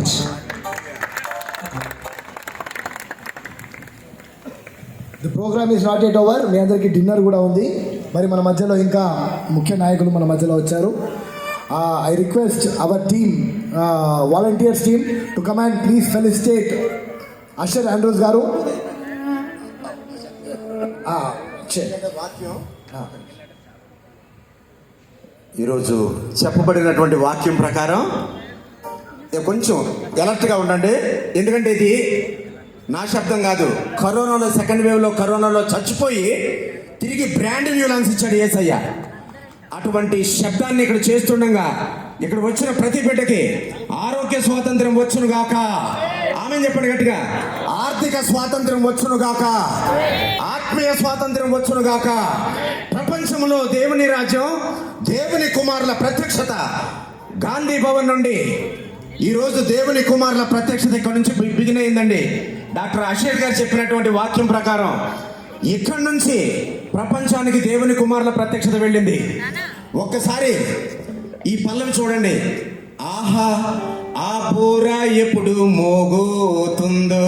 Much. The program is not yet over. మీ అందరికీ dinner కూడా ఉంది. మరి మన మధ్యలో ఇంకా ముఖ్య నాయకులు మన మధ్యలో వచ్చారు. I request our team, volunteers team to come and please felicitate Asher Andrews గారు. ఈరోజు చెప్పబడినటువంటి వాక్యం ప్రకారం కొంచెం అలర్ట్గా ఉండండి. ఎందుకంటే ఇది నా శబ్దం కాదు. కరోనాలో సెకండ్ వేవ్లో కరోనాలో చచ్చిపోయి తిరిగి బ్రాండ్ న్యూ లాన్స్ ఇచ్చాడు యేసయ్య. అటువంటి శబ్దాన్ని ఇక్కడ చేస్తుండగా ఇక్కడ వచ్చిన ప్రతి బిడ్డకి ఆరోగ్య స్వాతంత్రం వచ్చును గాక. ఆమె చెప్పండి గట్టిగా. ఆర్థిక స్వాతంత్రం వచ్చును గాక. ఆత్మీయ స్వాతంత్రం వచ్చును గాక. ప్రపంచంలో దేవుని రాజ్యం, దేవుని కుమారుల ప్రత్యక్షత. గాంధీ భవన్ నుండి ఈరోజు దేవుని కుమారుల ప్రత్యక్షత ఇక్కడ నుంచి బిగిన్ అయిందండి. డాక్టర్ అషర్ గారు చెప్పినటువంటి వాక్యం ప్రకారం ఇక్కడి నుంచి ప్రపంచానికి దేవుని కుమారుల ప్రత్యక్షత వెళ్ళింది. ఒక్కసారి ఈ పల్లవి చూడండి. ఆహా ఆ పూర ఎప్పుడు మోగుతుందో,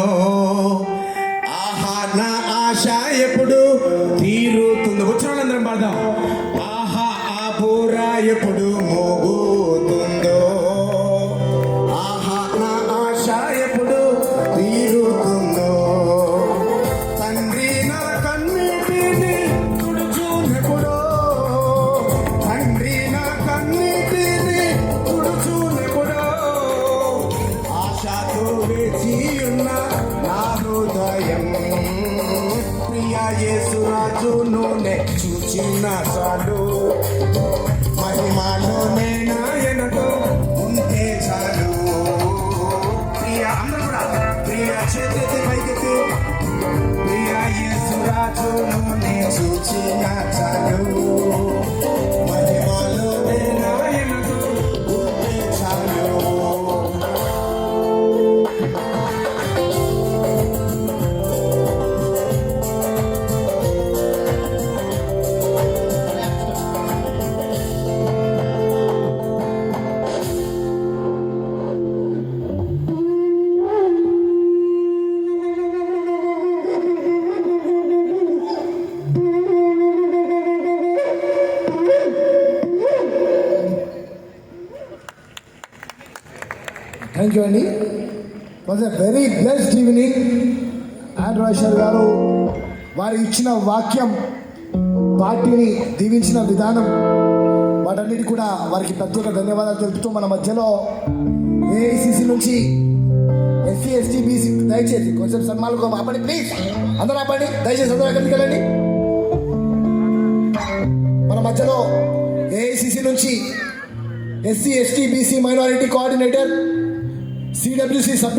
ఆహా నా ఆశ ఎప్పుడు తీరుతుందో. వచ్చిన వాళ్ళందరం పాడదాం. ఆహా ఆ పూర ఎప్పుడు మోగుతుందో, ఆహా నా ఆశ ఎప్పుడు తీరుతుందో. తండ్రి నా కన్నీటిని తుడుచునెప్పుడో, తండ్రి నా కన్నీటిని తుడుచునెప్పుడో. ఆశతో వేచి ఉన్న నా హృదయం ప్రియా యేసురాజు నూనె చూచిన చాలు. మహిమాలోనే నాయనతో ఉంటే చాలు. ప్రియా అందరూ కూడా ప్రియా చేతి పైకెత్తి. ప్రియా యేసురాజు నూనె చూచిన చాలు. మహిమాలోనే నాయనతో ఉంటే చాలు. థ్యాంక్ యూ అండి. Was a very blessed evening. Andrew Ashar గారు వారు ఇచ్చిన వాక్యం, పార్టీని దీవించిన విధానం, వాటన్నిటి కూడా వారికి ప్రత్యేక ధన్యవాదాలు తెలుపుతూ మన మధ్యలో ఏఐసిసి నుంచి ఎస్సీ ఎస్టీ బీసీ, దయచేసి కొంచెం సన్మానాలు ఆపండి ప్లీజ్. అందరూ ఆపండి దయచేసి. అందరూ ఎక్కడికి వెళ్ళండి. మన మధ్యలో ఏఐసిసి నుంచి SC ST BC minority coordinator, CWC సభ్యులు